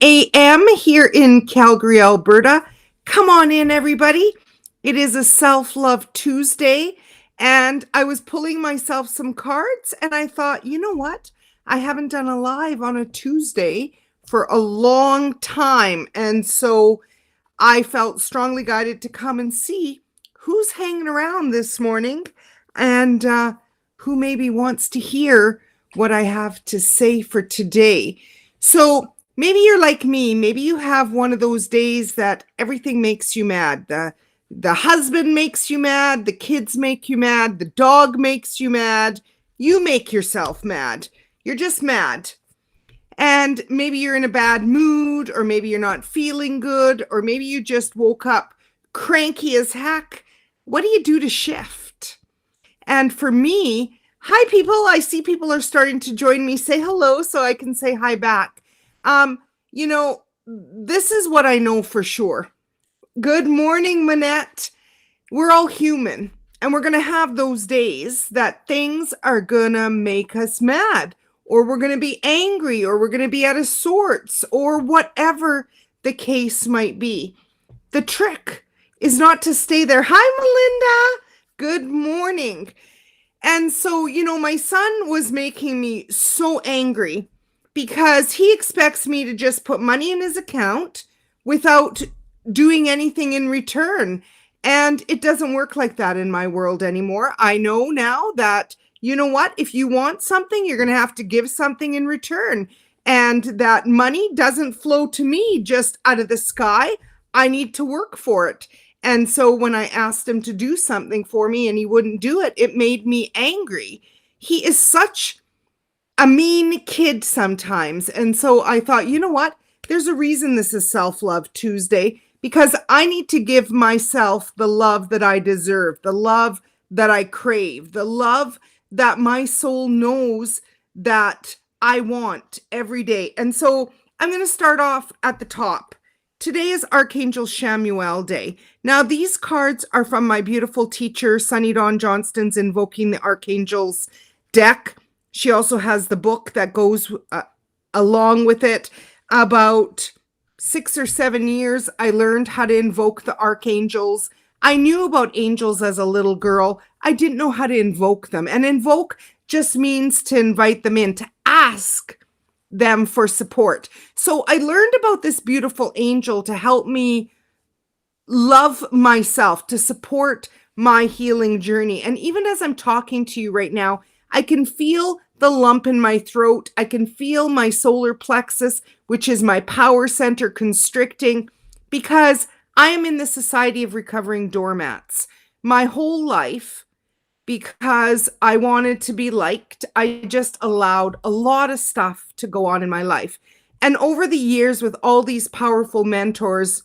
a.m. here in Calgary, Alberta. Come on in, everybody. It is a Self-Love Tuesday, and I was pulling myself some cards, and I thought, you know what? I haven't done a live on a Tuesday for a long time, and so I felt strongly guided to come and see who's hanging around this morning and who maybe wants to hear what I have to say for today. So maybe you're like me. Maybe you have one of those days that everything makes you mad. The husband makes you mad. The kids make you mad. The dog makes you mad. You make yourself mad. You're just mad. And maybe you're in a bad mood, or maybe you're not feeling good, or maybe you just woke up cranky as heck. What do you do to shift? And for me, hi people, I see people are starting to join me. Say hello so I can say hi back. This is what I know for sure. Good morning, Manette. We're all human, and we're going to have those days that things are going to make us mad, or we're going to be angry, or we're going to be out of sorts, or whatever the case might be. The trick is not to stay there. Hi, Melinda. Good morning. And so, my son was making me so angry because he expects me to just put money in his account without doing anything in return. And it doesn't work like that in my world anymore. I know now that, you know what, if you want something, you're going to have to give something in return. And that money doesn't flow to me just out of the sky. I need to work for it. And so when I asked him to do something for me and he wouldn't do it, it made me angry. He is such a mean kid sometimes. And so I thought, you know what? There's a reason this is Self-Love Tuesday, because I need to give myself the love that I deserve, the love that I crave, the love that my soul knows that I want every day. And so I'm going to start off at the top. Today is Archangel Shamuelle Day. Now, these cards are from my beautiful teacher, Sunny Dawn Johnston's Invoking the Archangels deck. She also has the book that goes along with it. About 6 or 7 years, I learned how to invoke the archangels. I knew about angels as a little girl. I didn't know how to invoke them. And invoke just means to invite them in, to ask them for support. So I learned about this beautiful angel to help me love myself, to support my healing journey. And even as I'm talking to you right now, I can feel the lump in my throat. I can feel my solar plexus, which is my power center, constricting, because I am in the Society of Recovering Doormats. My whole life, because I wanted to be liked, I just allowed a lot of stuff to go on in my life. And over the years, with all these powerful mentors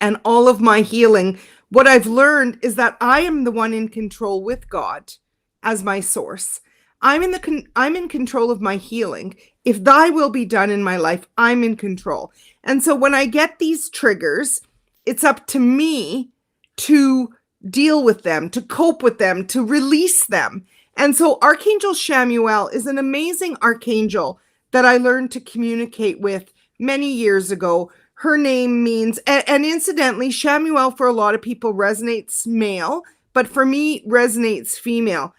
and all of my healing, what I've learned is that I am the one in control with God as my source. I'm in control of my healing. If thy will be done in my life, I'm in control. And so when I get these triggers, it's up to me to deal with them, to cope with them, to release them. And so Archangel Shamuelle is an amazing archangel that I learned to communicate with many years ago. Her name means, and incidentally, Shamuelle for a lot of people resonates male, but for me resonates female.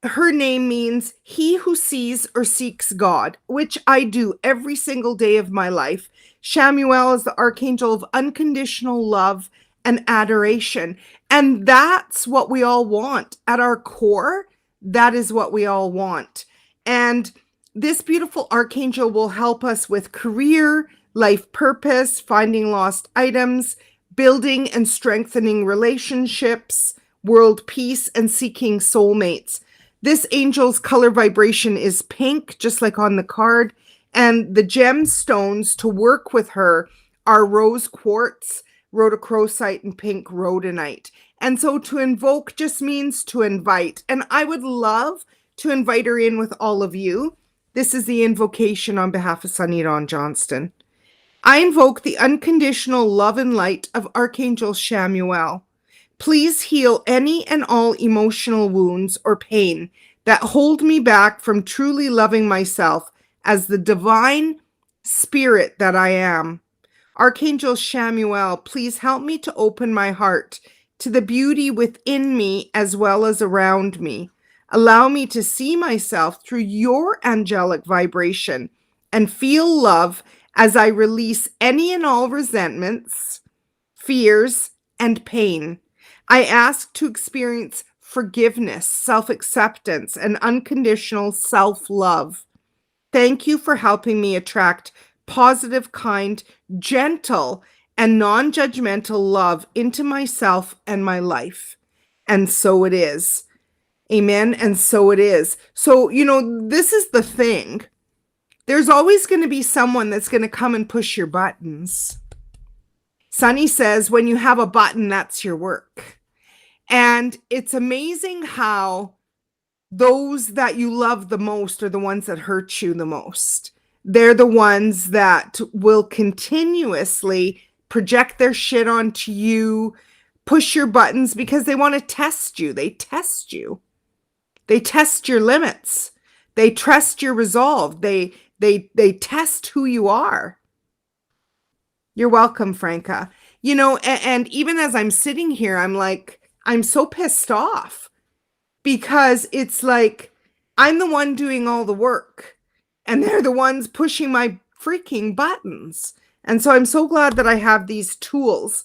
Her name means he who sees or seeks God, which I do every single day of my life. Shamuelle is the archangel of unconditional love and adoration. And that's what we all want. At our core, that is what we all want. And this beautiful archangel will help us with career, life purpose, finding lost items, building and strengthening relationships, world peace, and seeking soulmates. This angel's color vibration is pink, just like on the card. And the gemstones to work with her are rose quartz, rhodochrosite, and pink rhodonite. And so to invoke just means to invite. And I would love to invite her in with all of you. This is the invocation on behalf of Sunny Dawn Johnston. I invoke the unconditional love and light of Archangel Shamuelle. Please heal any and all emotional wounds or pain that hold me back from truly loving myself as the divine spirit that I am. Archangel Shamuelle, please help me to open my heart to the beauty within me as well as around me. Allow me to see myself through your angelic vibration and feel love as I release any and all resentments, fears, and pain. I ask to experience forgiveness, self-acceptance, and unconditional self-love. Thank you for helping me attract positive, kind, gentle, and non-judgmental love into myself and my life. And so it is. Amen. And so it is. So, this is the thing. There's always going to be someone that's going to come and push your buttons. Sunny says, when you have a button, that's your work. And it's amazing how those that you love the most are the ones that hurt you the most. They're the ones that will continuously project their shit onto you, push your buttons because they want to test you. They test you. They test your limits. They test your resolve. They test who you are. You're welcome, Franca. And even as I'm sitting here, I'm like, I'm so pissed off because it's like I'm the one doing all the work and they're the ones pushing my freaking buttons. And so I'm so glad that I have these tools.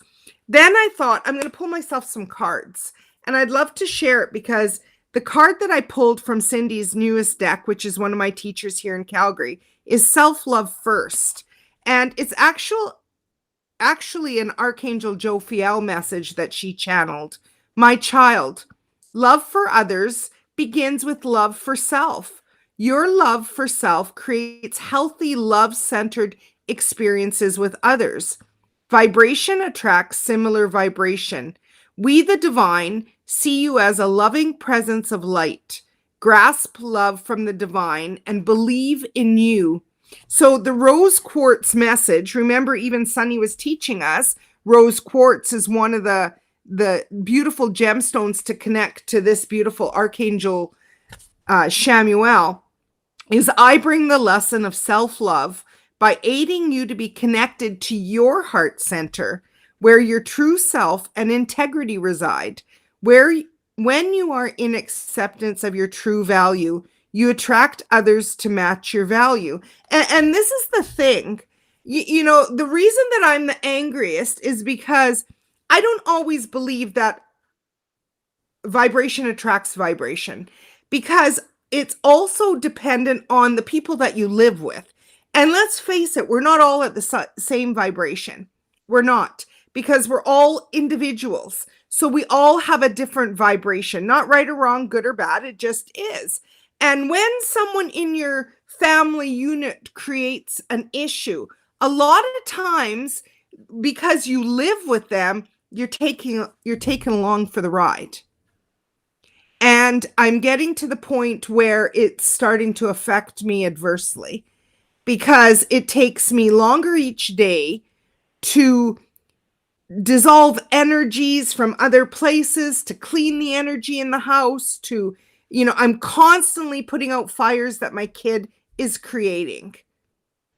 Then I thought I'm going to pull myself some cards and I'd love to share it because the card that I pulled from Cindy's newest deck, which is one of my teachers here in Calgary, is Self-Love First. And it's actually an Archangel Jophiel message that she channeled. My child, love for others begins with love for self. Your love for self creates healthy, love-centered experiences with others. Vibration attracts similar vibration. We, the divine, see you as a loving presence of light. Grasp love from the divine and believe in you. So the rose quartz message, remember even Sunny was teaching us, rose quartz is one of the beautiful gemstones to connect to this beautiful Archangel Shamuelle, is I bring the lesson of self-love by aiding you to be connected to your heart center, where your true self and integrity reside, when you are in acceptance of your true value, you attract others to match your value. And this is the thing, the reason that I'm the angriest is because I don't always believe that vibration attracts vibration, because it's also dependent on the people that you live with. And let's face it, we're not all at the same vibration. We're not, because we're all individuals. So we all have a different vibration, not right or wrong, good or bad. It just is. And when someone in your family unit creates an issue, a lot of times, because you live with them, you're taken along for the ride. And I'm getting to the point where it's starting to affect me adversely, because it takes me longer each day to dissolve energies from other places, to clean the energy in the house, to, I'm constantly putting out fires that my kid is creating.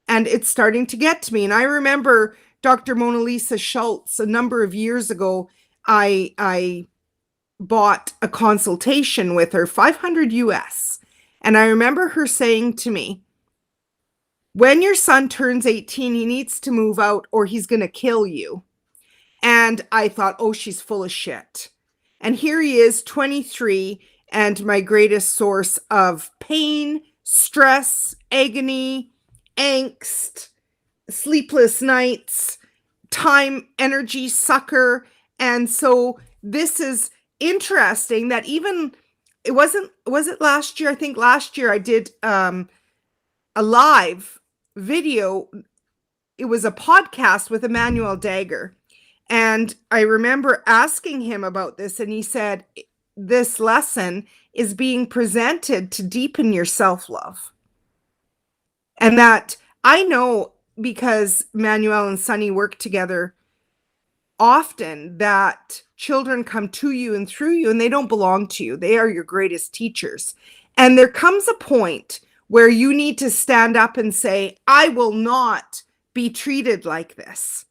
And it's starting to get to me. And I remember Dr. Mona Lisa Schultz, a number of years ago, I bought a consultation with her, $500 US. And I remember her saying to me, when your son turns 18, he needs to move out or he's going to kill you. And I thought, oh, she's full of shit. And here he is, 23, and my greatest source of pain, stress, agony, angst, sleepless nights, time, energy sucker. And so this is interesting that even, was it last year? I think last year I did a live video. It was a podcast with Emmanuel Dagger. And I remember asking him about this, and he said, this lesson is being presented to deepen your self-love. And that I know, because Manuel and Sunny work together often, that children come to you and through you, and they don't belong to you. They are your greatest teachers. And there comes a point where you need to stand up and say, I will not be treated like this.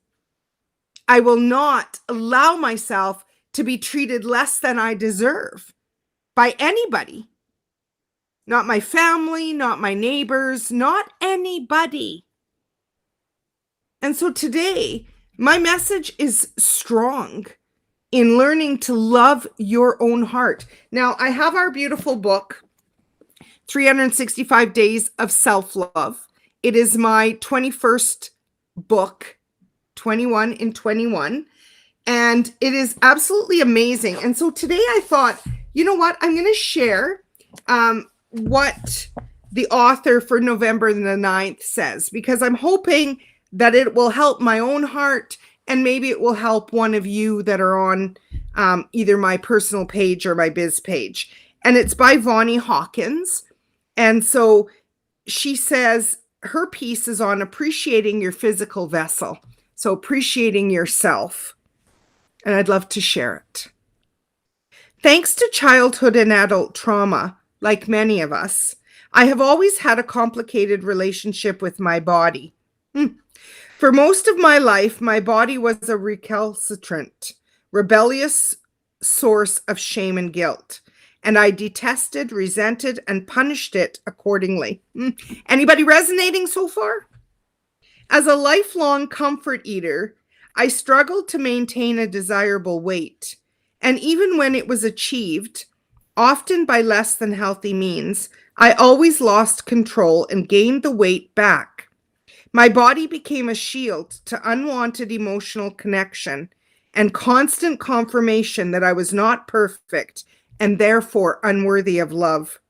I will not allow myself to be treated less than I deserve by anybody. Not my family, not my neighbors, not anybody. And so today, my message is strong in learning to love your own heart. Now, I have our beautiful book, 365 Days of Self-Love. It is my 21st book, 21 in 21. And it is absolutely amazing. And so today I thought, you know what? I'm going to share what the author for November the 9th says, because I'm hoping that it will help my own heart, and maybe it will help one of you that are on either my personal page or my biz page. And it's by Vonnie Hawkins. And so she says her piece is on appreciating your physical vessel. So appreciating yourself. And I'd love to share it. Thanks to childhood and adult trauma, like many of us, I have always had a complicated relationship with my body. For most of my life, my body was a recalcitrant, rebellious source of shame and guilt, and I detested, resented, and punished it accordingly. Anybody resonating so far? As a lifelong comfort eater, I struggled to maintain a desirable weight, and even when it was achieved, often by less than healthy means, I always lost control and gained the weight back. My body became a shield to unwanted emotional connection and constant confirmation that I was not perfect and therefore unworthy of love.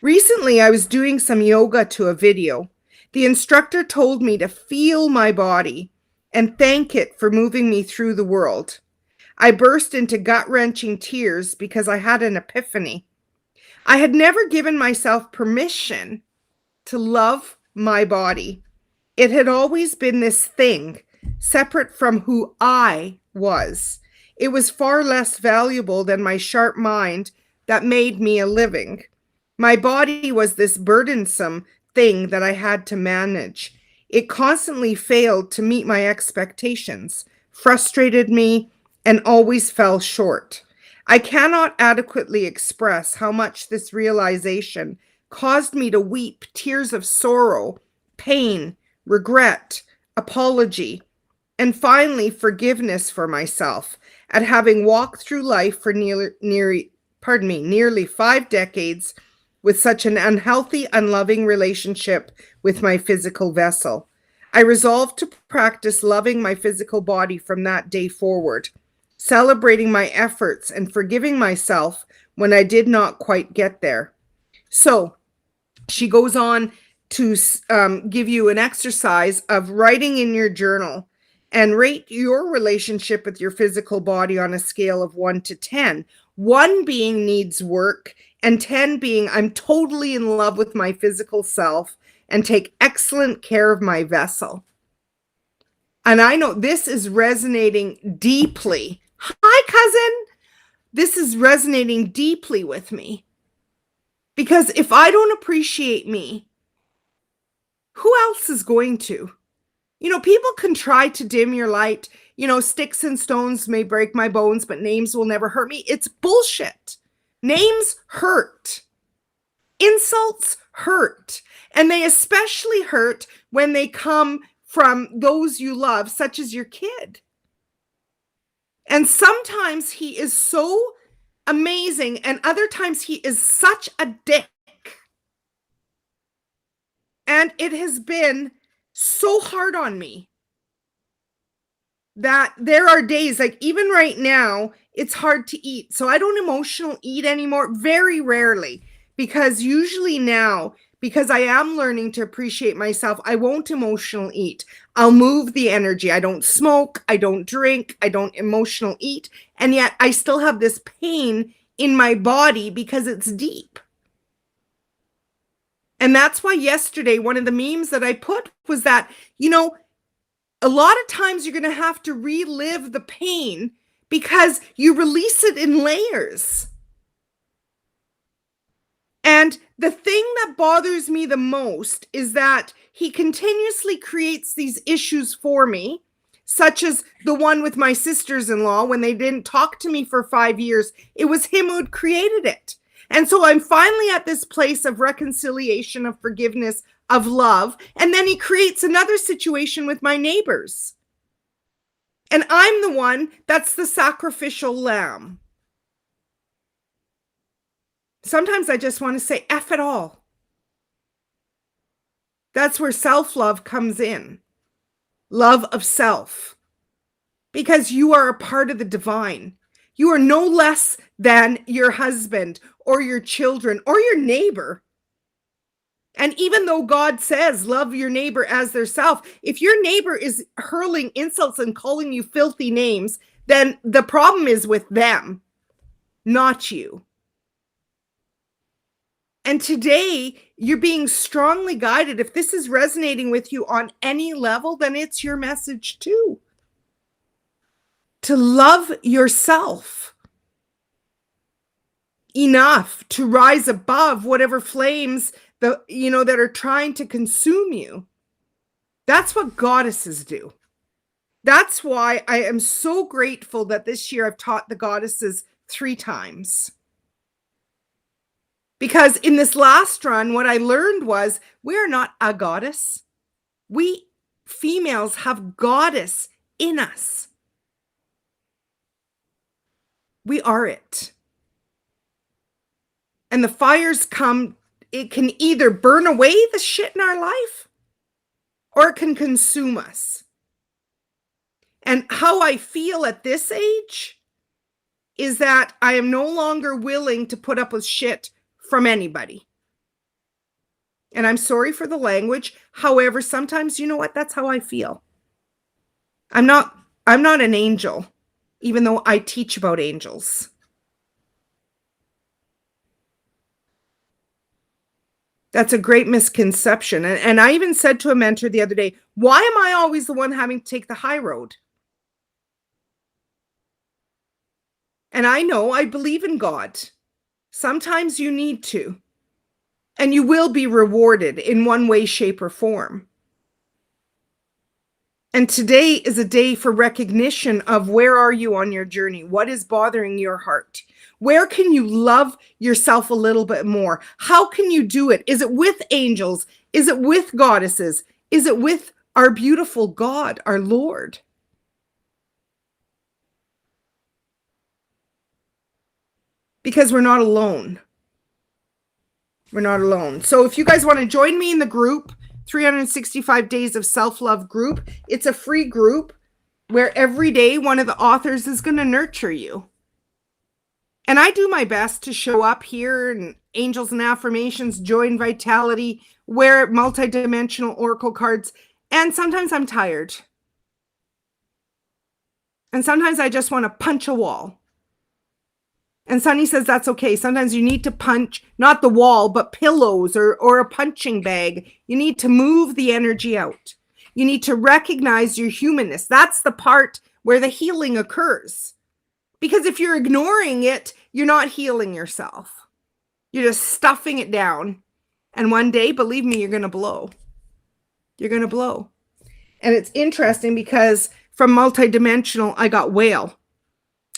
Recently, I was doing some yoga to a video. The instructor told me to feel my body and thank it for moving me through the world. I burst into gut-wrenching tears because I had an epiphany. I had never given myself permission to love my body. It had always been this thing, separate from who I was. It was far less valuable than my sharp mind that made me a living. My body was this burdensome thing that I had to manage. It constantly failed to meet my expectations, frustrated me, and always fell short. I cannot adequately express how much this realization caused me to weep tears of sorrow, pain, regret, apology, and finally forgiveness for myself at having walked through life for nearly 5 decades with such an unhealthy, unloving relationship with my physical vessel. I resolved to practice loving my physical body from that day forward, celebrating my efforts and forgiving myself when I did not quite get there. So she goes on to give you an exercise of writing in your journal and rate your relationship with your physical body on a scale of 1 to 10. 1 being needs work, and 10 being I'm totally in love with my physical self and take excellent care of my vessel. And I know this is resonating deeply. Hi, cousin. This is resonating deeply with me. Because if I don't appreciate me, who else is going to? You know, people can try to dim your light. You know, sticks and stones may break my bones, but names will never hurt me. It's bullshit. Names hurt. Insults hurt. And they especially hurt when they come from those you love, such as your kid. And sometimes he is so amazing, and other times he is such a dick. And it has been so hard on me that there are days, like even right now, it's hard to eat. So I don't emotional eat anymore, very rarely, because usually now, because I am learning to appreciate myself, I won't emotional eat. I'll move the energy. I don't smoke, I don't drink, I don't emotional eat. And yet I still have this pain in my body because it's deep. And that's why yesterday, one of the memes that I put was that, you know, a lot of times you're going to have to relive the pain because you release it in layers. And the thing that bothers me the most is that he continuously creates these issues for me, such as the one with my sisters-in-law when they didn't talk to me for 5 years. It was him who'd created it. And so I'm finally at this place of reconciliation, of forgiveness, of love. And then he creates another situation with my neighbors. And I'm the one that's the sacrificial lamb. Sometimes I just want to say, F it all. That's where self-love comes in. Love of self. Because you are a part of the divine. You are no less than your husband or your children or your neighbor. And even though God says, love your neighbor as their self, if your neighbor is hurling insults and calling you filthy names, then the problem is with them, not you. And today, you're being strongly guided. If this is resonating with you on any level, then it's your message too. To love yourself enough to rise above whatever flames that are trying to consume you. That's what goddesses do. That's why I am so grateful that this year I've taught the goddesses 3 times. Because in this last run, what I learned was we are not a goddess. We females have goddess in us. We are it. And the fires come, it can either burn away the shit in our life or it can consume us. And how I feel at this age is that I am no longer willing to put up with shit from anybody. And I'm sorry for the language. However, sometimes, you know what? That's how I feel. I'm not an angel, even though I teach about angels. That's a great misconception. And I even said to a mentor the other day, why am I always the one having to take the high road? And I know I believe in God. Sometimes you need to. And you will be rewarded in one way, shape, or form. And today is a day for recognition of where are you on your journey? What is bothering your heart? Where can you love yourself a little bit more? How can you do it? Is it with angels? Is it with goddesses? Is it with our beautiful God, our Lord? Because we're not alone. We're not alone. So if you guys want to join me in the group, 365 Days of Self-Love group, it's a free group where every day one of the authors is going to nurture you. And I do my best to show up here in Angels and Affirmations, Joy and Vitality, wear multidimensional oracle cards. And sometimes I'm tired. And sometimes I just want to punch a wall. And Sunny says that's okay. Sometimes you need to punch, not the wall, but pillows or a punching bag. You need to move the energy out. You need to recognize your humanness. That's the part where the healing occurs. Because if you're ignoring it, you're not healing yourself. You're just stuffing it down. And one day, believe me, you're going to blow. You're going to blow. And it's interesting because from multidimensional, I got whale.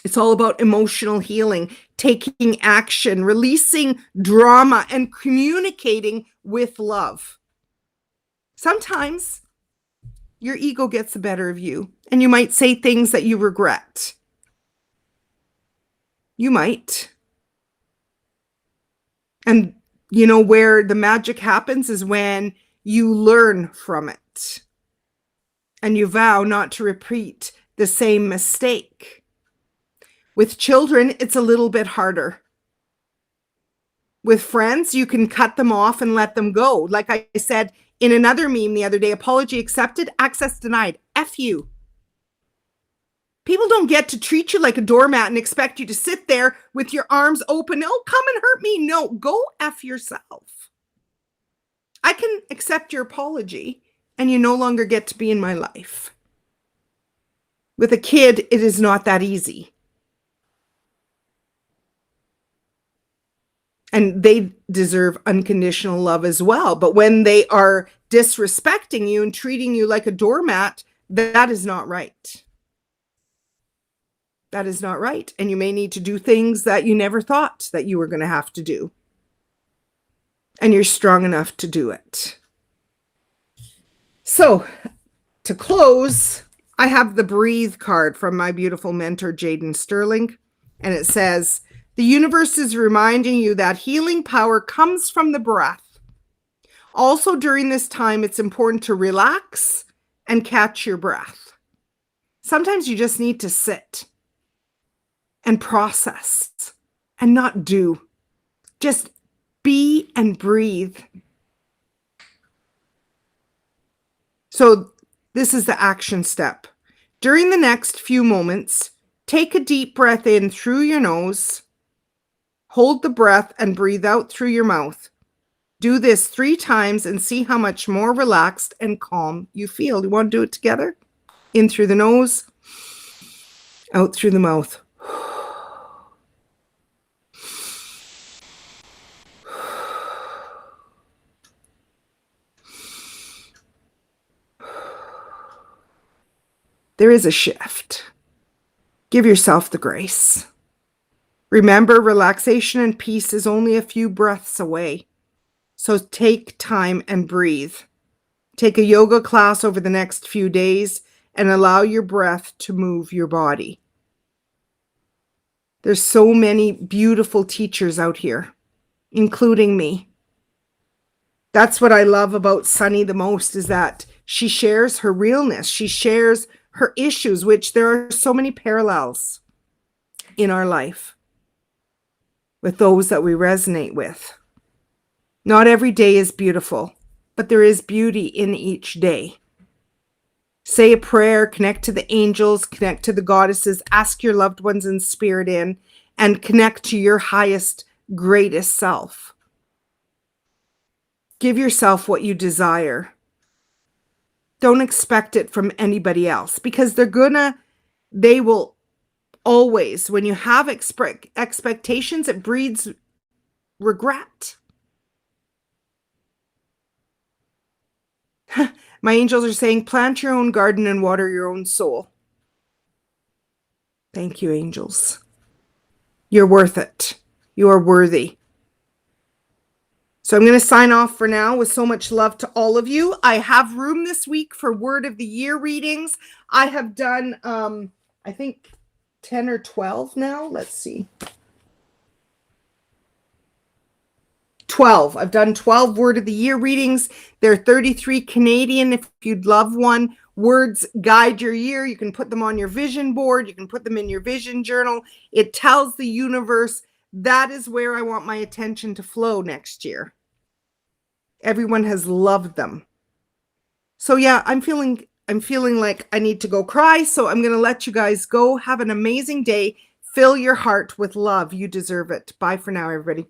It's all about emotional healing, taking action, releasing drama, and communicating with love. Sometimes your ego gets the better of you, and you might say things that you regret. You might. And you know where the magic happens is when you learn from it and you vow not to repeat the same mistake. With children, it's a little bit harder. With friends, you can cut them off and let them go. Like I said in another meme the other day, apology accepted, access denied. F you. People don't get to treat you like a doormat and expect you to sit there with your arms open. Oh, come and hurt me. No, go F yourself. I can accept your apology and you no longer get to be in my life. With a kid, it is not that easy. And they deserve unconditional love as well. But when they are disrespecting you and treating you like a doormat, that is not right. That is not right. And you may need to do things that you never thought that you were going to have to do. And you're strong enough to do it. So, to close, I have the Breathe card from my beautiful mentor, Jaden Sterling. And it says, the universe is reminding you that healing power comes from the breath. Also, during this time, it's important to relax and catch your breath. Sometimes you just need to sit and process and not do. Just be and breathe. So this is the action step. During the next few moments, take a deep breath in through your nose, hold the breath and breathe out through your mouth. Do this 3 times and see how much more relaxed and calm you feel. You want to do it together? In through the nose, out through the mouth. There is a shift. Give yourself the grace. Remember, relaxation and peace is only a few breaths away. So take time and breathe. Take a yoga class over the next few days and allow your breath to move your body. There's so many beautiful teachers out here, including me. That's what I love about Sunny the most, is that she shares her realness. She shares her issues, which there are so many parallels in our life with those that we resonate with. Not every day is beautiful, but there is beauty in each day. Say a prayer, connect to the angels, connect to the goddesses, ask your loved ones in spirit in, and connect to your highest, greatest self. Give yourself what you desire. Don't expect it from anybody else, because they will always, when you have expectations, it breeds regret. My angels are saying, plant your own garden and water your own soul. Thank you, angels. You're worth it. You are worthy. So I'm going to sign off for now with so much love to all of you. I have room this week for Word of the Year readings. I have done, I think, 10 or 12 now. Let's see. 12. I've done 12 Word of the Year readings. They're 33 Canadian. If you'd love one, words guide your year. You can put them on your vision board. You can put them in your vision journal. It tells the universe that is where I want my attention to flow next year. Everyone has loved them. So yeah, I'm feeling like I need to go cry. So I'm going to let you guys go. Have an amazing day. Fill your heart with love. You deserve it. Bye for now, everybody.